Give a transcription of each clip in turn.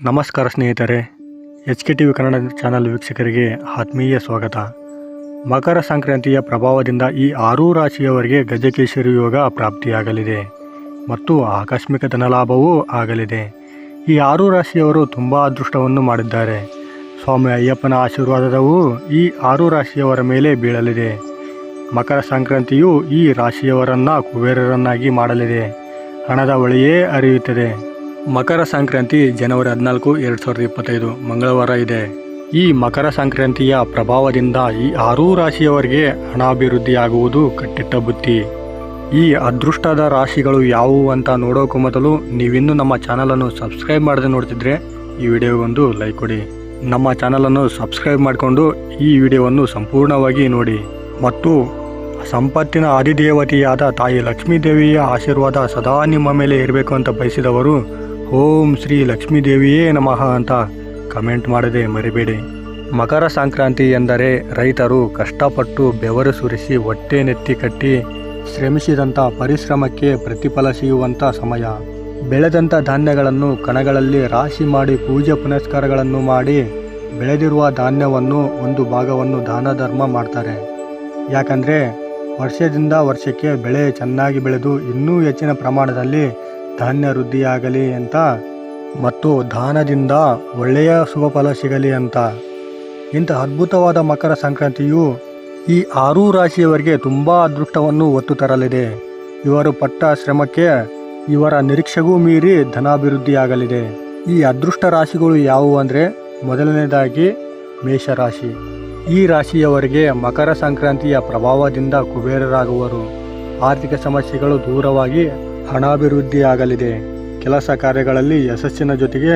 ನಮಸ್ಕಾರ ಸ್ನೇಹಿತರೆ, HK TV Kannada channel ವೀಕ್ಷಕರಿಗೆ ಆತ್ಮೀಯ ಸ್ವಾಗತ. ಮಕರ ಸಂಕ್ರಾಂತಿಯ ಪ್ರಭಾವದಿಂದ ಈ 6 ರಾಶಿಯವರಿಗೆ ಗಜಕೇಸರಿ ಯೋಗ ಪ್ರಾಪ್ತಿಯಾಗಲಿದೆ ಮತ್ತು ಆಕಸ್ಮಿಕ ಧನಲಾಭವೂ ಆಗಲಿದೆ. ಈ 6 ರಾಶಿಯವರು ತುಂಬ ಅದೃಷ್ಟವನ್ನು ಮಾಡಿದ್ದಾರೆ. ಸ್ವಾಮಿ ಅಯ್ಯಪ್ಪನ ಆಶೀರ್ವಾದವು ಈ 6 ರಾಶಿಯವರ ಮೇಲೆ ಬೀಳಲಿದೆ. ಮಕರ ಸಂಕ್ರಾಂತಿಯು ಈ ರಾಶಿಯವರನ್ನು ಕುಬೇರರನ್ನಾಗಿ ಮಾಡಲಿದೆ. ಹಣದ ಹೊಳೆಯೇ ಹರಿಯುತ್ತದೆ. ಮಕರ ಸಂಕ್ರಾಂತಿ ಜನವರಿ 14, 2025 ಮಂಗಳವಾರ ಇದೆ. ಈ ಮಕರ ಸಂಕ್ರಾಂತಿಯ ಪ್ರಭಾವದಿಂದ ಈ 6 ರಾಶಿಯವರಿಗೆ ಹಣಾಭಿವೃದ್ಧಿಯಾಗುವುದು ಕಟ್ಟಿಟ್ಟ ಬುತ್ತಿ. ಈ ಅದೃಷ್ಟದ ರಾಶಿಗಳು ಯಾವುವು ಅಂತ ನೋಡೋಕ್ಕೂ ಮೊದಲು ನೀವಿನ್ನೂ ನಮ್ಮ ಚಾನಲನ್ನು ಸಬ್ಸ್ಕ್ರೈಬ್ ಮಾಡದೆ ನೋಡ್ತಿದ್ರೆ ಈ ವಿಡಿಯೋಗೊಂದು ಲೈಕ್ ಕೊಡಿ. ನಮ್ಮ ಚಾನಲನ್ನು ಸಬ್ಸ್ಕ್ರೈಬ್ ಮಾಡಿಕೊಂಡು ಈ ವಿಡಿಯೋವನ್ನು ಸಂಪೂರ್ಣವಾಗಿ ನೋಡಿ. ಮತ್ತು ಸಂಪತ್ತಿನ ಅಧಿದೇವತೆಯಾದ ತಾಯಿ ಲಕ್ಷ್ಮೀದೇವಿಯ ಆಶೀರ್ವಾದ ಸದಾ ನಿಮ್ಮ ಮೇಲೆ ಇರಬೇಕು ಅಂತ ಬಯಸಿದವರು ಓಂ ಶ್ರೀ ಲಕ್ಷ್ಮೀದೇವಿಯೇ ನಮಃ ಅಂತ ಕಮೆಂಟ್ ಮಾಡದೆ ಮರಿಬೇಡಿ. ಮಕರ ಸಂಕ್ರಾಂತಿ ಎಂದರೆ ರೈತರು ಕಷ್ಟಪಟ್ಟು ಬೆವರು ಸುರಿಸಿ ಹೊಟ್ಟೆ ನೆತ್ತಿ ಕಟ್ಟಿ ಶ್ರಮಿಸಿದಂಥ ಪರಿಶ್ರಮಕ್ಕೆ ಪ್ರತಿಫಲ ಸಿಗುವಂಥ ಸಮಯ. ಬೆಳೆದಂಥ ಧಾನ್ಯಗಳನ್ನು ಕಣಗಳಲ್ಲಿ ರಾಶಿ ಮಾಡಿ ಪೂಜೆ ಪುನಸ್ಕಾರಗಳನ್ನು ಮಾಡಿ ಬೆಳೆದಿರುವ ಧಾನ್ಯವನ್ನು ಒಂದು ಭಾಗವನ್ನು ದಾನ ಧರ್ಮ ಮಾಡ್ತಾರೆ. ಯಾಕಂದರೆ ವರ್ಷದಿಂದ ವರ್ಷಕ್ಕೆ ಬೆಳೆ ಚೆನ್ನಾಗಿ ಬೆಳೆದು ಇನ್ನೂ ಹೆಚ್ಚಿನ ಪ್ರಮಾಣದಲ್ಲಿ ಧಾನ್ಯ ವೃದ್ಧಿಯಾಗಲಿ ಅಂತ ಮತ್ತು ದಾನದಿಂದ ಒಳ್ಳೆಯ ಶುಭ ಫಲ ಸಿಗಲಿ ಅಂತ. ಇಂಥ ಅದ್ಭುತವಾದ ಮಕರ ಸಂಕ್ರಾಂತಿಯು ಈ 6 ರಾಶಿಯವರಿಗೆ ತುಂಬ ಅದೃಷ್ಟವನ್ನು ಹೊತ್ತು ತರಲಿದೆ. ಇವರು ಪಟ್ಟ ಶ್ರಮಕ್ಕೆ ಇವರ ನಿರೀಕ್ಷೆಗೂ ಮೀರಿ ಧನಾಭಿವೃದ್ಧಿಯಾಗಲಿದೆ. ಈ ಅದೃಷ್ಟ ರಾಶಿಗಳು ಯಾವುವು ಅಂದರೆ, ಮೊದಲನೇದಾಗಿ ಮೇಷರಾಶಿ. ಈ ರಾಶಿಯವರಿಗೆ ಮಕರ ಸಂಕ್ರಾಂತಿಯ ಪ್ರಭಾವದಿಂದ ಕುಬೇರರಾಗುವರು. ಆರ್ಥಿಕ ಸಮಸ್ಯೆಗಳು ದೂರವಾಗಿ ಹಣಾಭಿವೃದ್ಧಿಯಾಗಲಿದೆ. ಕೆಲಸ ಕಾರ್ಯಗಳಲ್ಲಿ ಯಶಸ್ಸಿನ ಜೊತೆಗೆ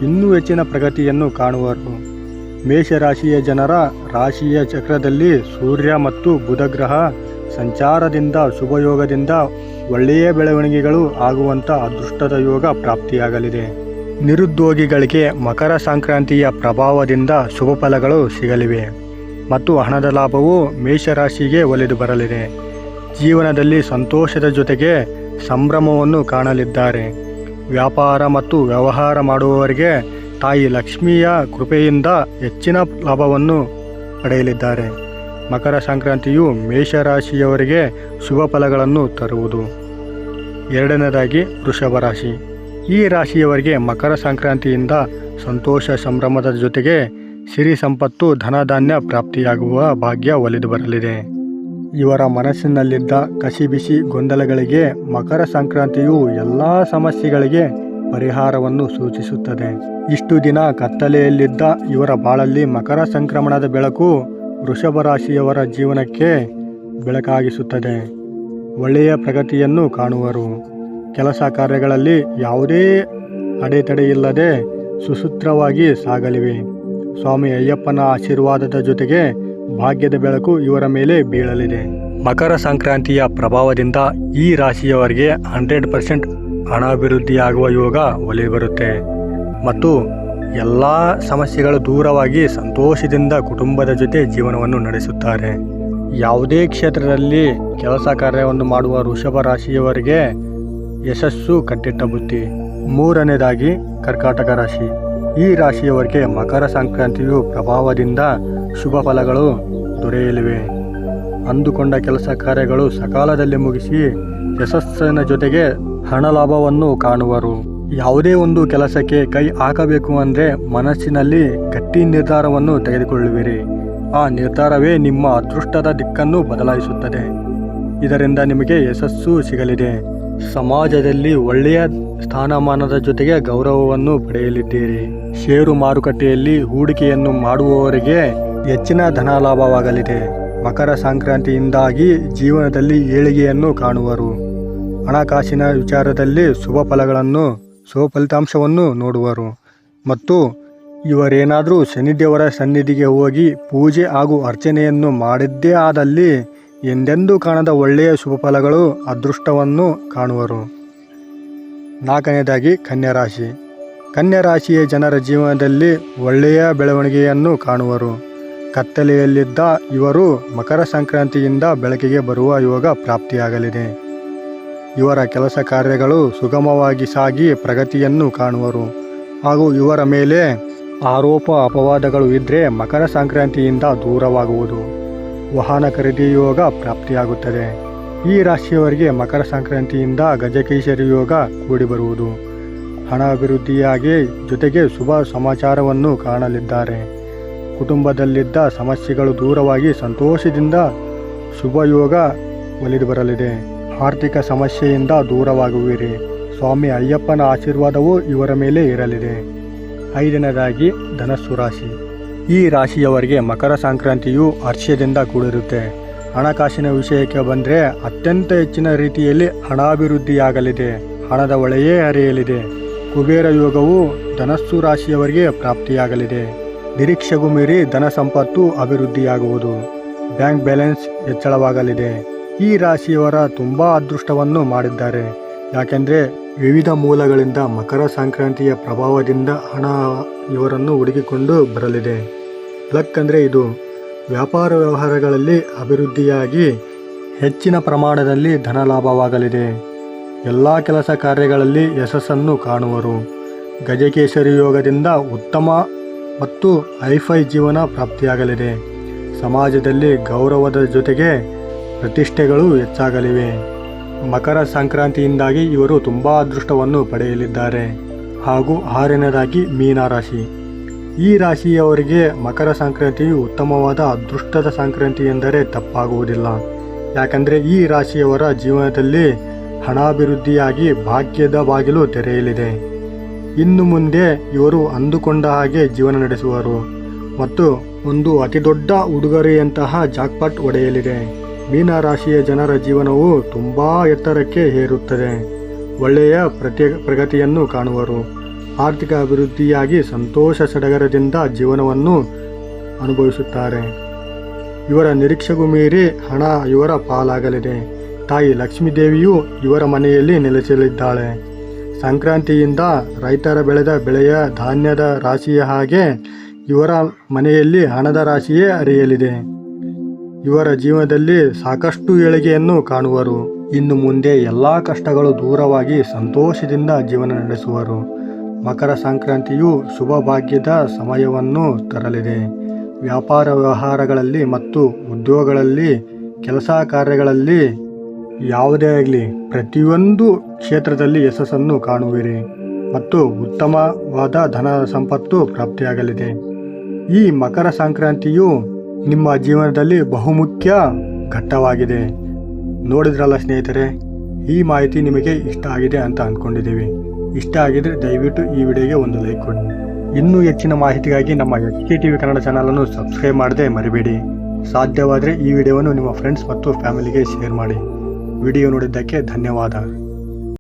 ಇನ್ನೂ ಹೆಚ್ಚಿನ ಪ್ರಗತಿಯನ್ನು ಕಾಣುವರು. ಮೇಷರಾಶಿಯ ಜನರ ರಾಶಿಯ ಚಕ್ರದಲ್ಲಿ ಸೂರ್ಯ ಮತ್ತು ಬುಧ ಗ್ರಹ ಸಂಚಾರದಿಂದ ಶುಭಯೋಗದಿಂದ ಒಳ್ಳೆಯ ಬೆಳವಣಿಗೆಗಳು ಆಗುವಂಥ ಅದೃಷ್ಟದ ಯೋಗ ಪ್ರಾಪ್ತಿಯಾಗಲಿದೆ. ನಿರುದ್ಯೋಗಿಗಳಿಗೆ ಮಕರ ಸಂಕ್ರಾಂತಿಯ ಪ್ರಭಾವದಿಂದ ಶುಭ ಫಲಗಳು ಸಿಗಲಿವೆ ಮತ್ತು ಹಣದ ಲಾಭವು ಮೇಷರಾಶಿಗೆ ಒಲಿದು ಬರಲಿದೆ. ಜೀವನದಲ್ಲಿ ಸಂತೋಷದ ಜೊತೆಗೆ ಸಂಭ್ರಮವನ್ನು ಕಾಣಲಿದ್ದಾರೆ. ವ್ಯಾಪಾರ ಮತ್ತು ವ್ಯವಹಾರ ಮಾಡುವವರಿಗೆ ತಾಯಿ ಲಕ್ಷ್ಮಿಯ ಕೃಪೆಯಿಂದ ಹೆಚ್ಚಿನ ಲಾಭವನ್ನು ಪಡೆಯಲಿದ್ದಾರೆ. ಮಕರ ಸಂಕ್ರಾಂತಿಯು ಮೇಷರಾಶಿಯವರಿಗೆ ಶುಭ ಫಲಗಳನ್ನು ತರುವುದು. ಎರಡನೇದಾಗಿ ವೃಷಭ ರಾಶಿ. ಈ ರಾಶಿಯವರಿಗೆ ಮಕರ ಸಂಕ್ರಾಂತಿಯಿಂದ ಸಂತೋಷ ಸಂಭ್ರಮದ ಜೊತೆಗೆ ಸಿರಿ ಸಂಪತ್ತು ಧನಧಾನ್ಯ ಪ್ರಾಪ್ತಿಯಾಗುವ ಭಾಗ್ಯ ಒಲಿದು ಬರಲಿದೆ. ಇವರ ಮನಸ್ಸಿನಲ್ಲಿದ್ದ ಕಸಿಬಿಸಿ ಗೊಂದಲಗಳಿಗೆ ಮಕರ ಸಂಕ್ರಾಂತಿಯು ಎಲ್ಲ ಸಮಸ್ಯೆಗಳಿಗೆ ಪರಿಹಾರವನ್ನು ಸೂಚಿಸುತ್ತದೆ. ಇಷ್ಟು ದಿನ ಕತ್ತಲೆಯಲ್ಲಿದ್ದ ಇವರ ಬಾಳಲ್ಲಿ ಮಕರ ಸಂಕ್ರಮಣದ ಬೆಳಕು ವೃಷಭ ರಾಶಿಯವರ ಜೀವನಕ್ಕೆ ಬೆಳಕಾಗಿಸುತ್ತದೆ. ಒಳ್ಳೆಯ ಪ್ರಗತಿಯನ್ನು ಕಾಣುವರು. ಕೆಲಸ ಕಾರ್ಯಗಳಲ್ಲಿ ಯಾವುದೇ ಅಡೆತಡೆಯಿಲ್ಲದೆ ಸುಸೂತ್ರವಾಗಿ ಸಾಗಲಿವೆ. ಸ್ವಾಮಿ ಅಯ್ಯಪ್ಪನ ಆಶೀರ್ವಾದದ ಜೊತೆಗೆ ಭಾಗ್ಯದ ಬೆಳಕು ಇವರ ಮೇಲೆ ಬೀಳಲಿದೆ. ಮಕರ ಸಂಕ್ರಾಂತಿಯ ಪ್ರಭಾವದಿಂದ ಈ ರಾಶಿಯವರಿಗೆ 100% ಹಣಾಭಿವೃದ್ಧಿಯಾಗುವ ಯೋಗ ಒಲಿದು ಬರುತ್ತೆ ಮತ್ತು ಎಲ್ಲ ಸಮಸ್ಯೆಗಳು ದೂರವಾಗಿ ಸಂತೋಷದಿಂದ ಕುಟುಂಬದ ಜೊತೆ ಜೀವನವನ್ನು ನಡೆಸುತ್ತಾರೆ. ಯಾವುದೇ ಕ್ಷೇತ್ರದಲ್ಲಿ ಕೆಲಸ ಕಾರ್ಯವನ್ನು ಮಾಡುವ ವೃಷಭ ರಾಶಿಯವರಿಗೆ ಯಶಸ್ಸು ಕಟ್ಟಿಟ್ಟ ಬುತ್ತಿ. ಮೂರನೇದಾಗಿ ಕರ್ಕಾಟಕ ರಾಶಿ. ಈ ರಾಶಿಯವರಿಗೆ ಮಕರ ಸಂಕ್ರಾಂತಿಯು ಪ್ರಭಾವದಿಂದ ಶುಭ ಫಲಗಳು ದೊರೆಯಲಿವೆ. ಅಂದುಕೊಂಡ ಕೆಲಸ ಕಾರ್ಯಗಳು ಸಕಾಲದಲ್ಲಿ ಮುಗಿಸಿ ಯಶಸ್ಸಿನ ಜೊತೆಗೆ ಹಣ ಲಾಭವನ್ನು ಕಾಣುವರು. ಯಾವುದೇ ಒಂದು ಕೆಲಸಕ್ಕೆ ಕೈ ಹಾಕಬೇಕು ಅಂದರೆ ಮನಸ್ಸಿನಲ್ಲಿ ಗಟ್ಟಿ ನಿರ್ಧಾರವನ್ನು ತೆಗೆದುಕೊಳ್ಳುವಿರಿ. ಆ ನಿರ್ಧಾರವೇ ನಿಮ್ಮ ಅದೃಷ್ಟದ ದಿಕ್ಕನ್ನು ಬದಲಾಯಿಸುತ್ತದೆ. ಇದರಿಂದ ನಿಮಗೆ ಯಶಸ್ಸು ಸಿಗಲಿದೆ. ಸಮಾಜದಲ್ಲಿ ಒಳ್ಳೆಯ ಸ್ಥಾನಮಾನದ ಜೊತೆಗೆ ಗೌರವವನ್ನು ಪಡೆಯಲಿದ್ದೀರಿ. ಷೇರು ಮಾರುಕಟ್ಟೆಯಲ್ಲಿ ಹೂಡಿಕೆಯನ್ನು ಮಾಡುವವರಿಗೆ ಹೆಚ್ಚಿನ ಧನ ಲಾಭವಾಗಲಿದೆ. ಮಕರ ಸಂಕ್ರಾಂತಿಯಿಂದಾಗಿ ಜೀವನದಲ್ಲಿ ಏಳಿಗೆಯನ್ನು ಕಾಣುವರು. ಹಣಕಾಸಿನ ವಿಚಾರದಲ್ಲಿ ಶುಭ ಫಲಿತಾಂಶವನ್ನು ನೋಡುವರು. ಮತ್ತು ಇವರೇನಾದರೂ ಶನಿದೇವರ ಸನ್ನಿಧಿಗೆ ಹೋಗಿ ಪೂಜೆ ಹಾಗೂ ಅರ್ಚನೆಯನ್ನು ಮಾಡಿದ್ದೇ ಆದಲ್ಲಿ ಎಂದೆಂದೂ ಕಾಣದ ಒಳ್ಳೆಯ ಶುಭ ಫಲಗಳು ಅದೃಷ್ಟವನ್ನು ಕಾಣುವರು. ನಾಲ್ಕನೇದಾಗಿ ಕನ್ಯಾ ರಾಶಿ. ಕನ್ಯಾ ರಾಶಿಯ ಜನರ ಜೀವನದಲ್ಲಿ ಒಳ್ಳೆಯ ಬೆಳವಣಿಗೆಯನ್ನು ಕಾಣುವರು. ಕತ್ತಲೆಯಲ್ಲಿದ್ದ ಇವರು ಮಕರ ಸಂಕ್ರಾಂತಿಯಿಂದ ಬೆಳಕಿಗೆ ಬರುವ ಯೋಗ ಪ್ರಾಪ್ತಿಯಾಗಲಿದೆ. ಇವರ ಕೆಲಸ ಕಾರ್ಯಗಳು ಸುಗಮವಾಗಿ ಸಾಗಿ ಪ್ರಗತಿಯನ್ನು ಕಾಣುವರು. ಹಾಗೂ ಇವರ ಮೇಲೆ ಆರೋಪ ಅಪವಾದಗಳು ಇದ್ದರೆ ಮಕರ ಸಂಕ್ರಾಂತಿಯಿಂದ ದೂರವಾಗುವುದು. ವಾಹನ ಖರೀದಿ ಯೋಗ ಪ್ರಾಪ್ತಿಯಾಗುತ್ತದೆ. ಈ ರಾಶಿಯವರಿಗೆ ಮಕರ ಸಂಕ್ರಾಂತಿಯಿಂದ ಗಜಕೇಸರಿ ಯೋಗ ಕೂಡಿಬರುವುದು. ಹಣ ಅಭಿವೃದ್ಧಿಯಾಗಿ ಜೊತೆಗೆ ಶುಭ ಸಮಾಚಾರವನ್ನು ಕಾಣಲಿದ್ದಾರೆ. ಕುಟುಂಬದಲ್ಲಿದ್ದ ಸಮಸ್ಯೆಗಳು ದೂರವಾಗಿ ಸಂತೋಷದಿಂದ ಶುಭ ಯೋಗ ಒಲಿದು ಬರಲಿದೆ. ಆರ್ಥಿಕ ಸಮಸ್ಯೆಯಿಂದ ದೂರವಾಗುವಿರಿ. ಸ್ವಾಮಿ ಅಯ್ಯಪ್ಪನ ಆಶೀರ್ವಾದವೂ ಇವರ ಮೇಲೆ ಇರಲಿದೆ. 5ನೇದಾಗಿ ಧನಸ್ಸು ರಾಶಿ. ಈ ರಾಶಿಯವರಿಗೆ ಮಕರ ಸಂಕ್ರಾಂತಿಯು ಹರ್ಷದಿಂದ ಕೂಡಿರುತ್ತೆ. ಹಣಕಾಸಿನ ವಿಷಯಕ್ಕೆ ಬಂದರೆ ಅತ್ಯಂತ ಹೆಚ್ಚಿನ ರೀತಿಯಲ್ಲಿ ಹಣಾಭಿವೃದ್ಧಿಯಾಗಲಿದೆ. ಹಣದ ಹೊಳೆಯೇ ಹರಿಯಲಿದೆ. ಕುಬೇರ ಯೋಗವು ಧನಸ್ಸು ರಾಶಿಯವರಿಗೆ ಪ್ರಾಪ್ತಿಯಾಗಲಿದೆ. ನಿರೀಕ್ಷೆಗೂ ಮೀರಿ ಧನ ಸಂಪತ್ತು ಅಭಿವೃದ್ಧಿಯಾಗುವುದು. Bank balance ಹೆಚ್ಚಳವಾಗಲಿದೆ. ಈ ರಾಶಿಯವರ ತುಂಬ ಅದೃಷ್ಟವನ್ನು ಮಾಡಿದ್ದಾರೆ. ಯಾಕೆಂದರೆ ವಿವಿಧ ಮೂಲಗಳಿಂದ ಮಕರ ಸಂಕ್ರಾಂತಿಯ ಪ್ರಭಾವದಿಂದ ಹಣ ಇವರನ್ನು ಹುಡುಕಿಕೊಂಡು ಬರಲಿದೆ. ಲಕ್ ಅಂದರೆ ಇದು ವ್ಯಾಪಾರ ವ್ಯವಹಾರಗಳಲ್ಲಿ ಅಭಿವೃದ್ಧಿಯಾಗಿ ಹೆಚ್ಚಿನ ಪ್ರಮಾಣದಲ್ಲಿ ಧನ ಲಾಭವಾಗಲಿದೆ. ಎಲ್ಲ ಕೆಲಸ ಕಾರ್ಯಗಳಲ್ಲಿ ಯಶಸ್ಸನ್ನು ಕಾಣುವರು. ಗಜಕೇಸರಿ ಯೋಗದಿಂದ ಉತ್ತಮ ಮತ್ತು ಹೈಫೈ ಜೀವನ ಪ್ರಾಪ್ತಿಯಾಗಲಿದೆ. ಸಮಾಜದಲ್ಲಿ ಗೌರವದ ಜೊತೆಗೆ ಪ್ರತಿಷ್ಠೆಗಳು ಹೆಚ್ಚಾಗಲಿವೆ. ಮಕರ ಸಂಕ್ರಾಂತಿಯಿಂದಾಗಿ ಇವರು ತುಂಬ ಅದೃಷ್ಟವನ್ನು ಪಡೆಯಲಿದ್ದಾರೆ. ಹಾಗೂ 6ನೇದಾಗಿ ಮೀನರಾಶಿ. ಈ ರಾಶಿಯವರಿಗೆ ಮಕರ ಸಂಕ್ರಾಂತಿಯು ಉತ್ತಮವಾದ ಅದೃಷ್ಟದ ಸಂಕ್ರಾಂತಿ ಎಂದರೆ ತಪ್ಪಾಗುವುದಿಲ್ಲ. ಯಾಕಂದರೆ ಈ ರಾಶಿಯವರ ಜೀವನದಲ್ಲಿ ಹಣಾಭಿವೃದ್ಧಿಯಾಗಿ ಭಾಗ್ಯದ ಬಾಗಿಲು ತೆರೆಯಲಿದೆ. ಇನ್ನು ಮುಂದೆ ಇವರು ಅಂದುಕೊಂಡ ಹಾಗೆ ಜೀವನ ನಡೆಸುವರು ಮತ್ತು ಒಂದು ಅತಿದೊಡ್ಡ ಉಡುಗೊರೆಯಂತಹ ಜಾಕ್ಪಾಟ್ ಒಡೆಯಲಿದೆ. ಮೀನರಾಶಿಯ ಜನರ ಜೀವನವು ತುಂಬ ಎತ್ತರಕ್ಕೆ ಏರುತ್ತದೆ. ಒಳ್ಳೆಯ ಪ್ರಗತಿಯನ್ನು ಕಾಣುವರು. ಆರ್ಥಿಕ ಅಭಿವೃದ್ಧಿಯಾಗಿ ಸಂತೋಷ ಸಡಗರದಿಂದ ಜೀವನವನ್ನು ಅನುಭವಿಸುತ್ತಾರೆ. ಇವರ ನಿರೀಕ್ಷೆಗೂ ಮೀರಿ ಹಣ ಇವರ ಪಾಲಾಗಲಿದೆ. ತಾಯಿ ಲಕ್ಷ್ಮೀದೇವಿಯು ಇವರ ಮನೆಯಲ್ಲಿ ನೆಲೆಸಲಿದ್ದಾಳೆ. ಸಂಕ್ರಾಂತಿಯಿಂದ ರೈತರ ಬೆಳೆದ ಬೆಳೆಯ ಧಾನ್ಯದ ರಾಶಿಯ ಹಾಗೆ ಇವರ ಮನೆಯಲ್ಲಿ ಹಣದ ರಾಶಿಯೇ ಹರಿಯಲಿದೆ. ಇವರ ಜೀವನದಲ್ಲಿ ಸಾಕಷ್ಟು ಏಳಿಗೆಯನ್ನು ಕಾಣುವರು. ಇನ್ನು ಮುಂದೆ ಎಲ್ಲ ಕಷ್ಟಗಳು ದೂರವಾಗಿ ಸಂತೋಷದಿಂದ ಜೀವನ ನಡೆಸುವರು. ಮಕರ ಸಂಕ್ರಾಂತಿಯು ಶುಭ ಭಾಗ್ಯದ ಸಮಯವನ್ನು ತರಲಿದೆ. ವ್ಯಾಪಾರ ವ್ಯವಹಾರಗಳಲ್ಲಿ ಮತ್ತು ಉದ್ಯೋಗಗಳಲ್ಲಿ, ಕೆಲಸ ಕಾರ್ಯಗಳಲ್ಲಿ ಯಾವುದೇ ಆಗಲಿ ಪ್ರತಿಯೊಂದು ಕ್ಷೇತ್ರದಲ್ಲಿ ಯಶಸ್ಸನ್ನು ಕಾಣುವಿರಿ ಮತ್ತು ಉತ್ತಮವಾದ ಧನ ಸಂಪತ್ತು ಪ್ರಾಪ್ತಿಯಾಗಲಿದೆ. ಈ ಮಕರ ಸಂಕ್ರಾಂತಿಯು ನಿಮ್ಮ ಜೀವನದಲ್ಲಿ ಬಹುಮುಖ್ಯ ಘಟ್ಟವಾಗಿದೆ. ನೋಡಿದ್ರಲ್ಲ ಸ್ನೇಹಿತರೆ, ಈ ಮಾಹಿತಿ ನಿಮಗೆ ಇಷ್ಟ ಆಗಿದೆ ಅಂತ ಅಂದ್ಕೊಂಡಿದ್ದೀವಿ. ಇಷ್ಟ ಆಗಿದ್ರೆ ದಯವಿಟ್ಟು ಈ ವಿಡಿಯೋಗೆ ಒಂದು ಲೈಕ್ ಕೊಡಿ. ಇನ್ನೂ ಹೆಚ್ಚಿನ ಮಾಹಿತಿಗಾಗಿ ನಮ್ಮ HKTV ಕನ್ನಡ ಚಾನಲನ್ನು ಸಬ್ಸ್ಕ್ರೈಬ್ ಮಾಡದೆ ಮರಿಬೇಡಿ. ಸಾಧ್ಯವಾದರೆ ಈ ವಿಡಿಯೋವನ್ನು ನಿಮ್ಮ ಫ್ರೆಂಡ್ಸ್ ಮತ್ತು ಫ್ಯಾಮಿಲಿಗೆ ಶೇರ್ ಮಾಡಿ. ವಿಡಿಯೋ ನೋಡಿದ್ದಕ್ಕೆ ಧನ್ಯವಾದ.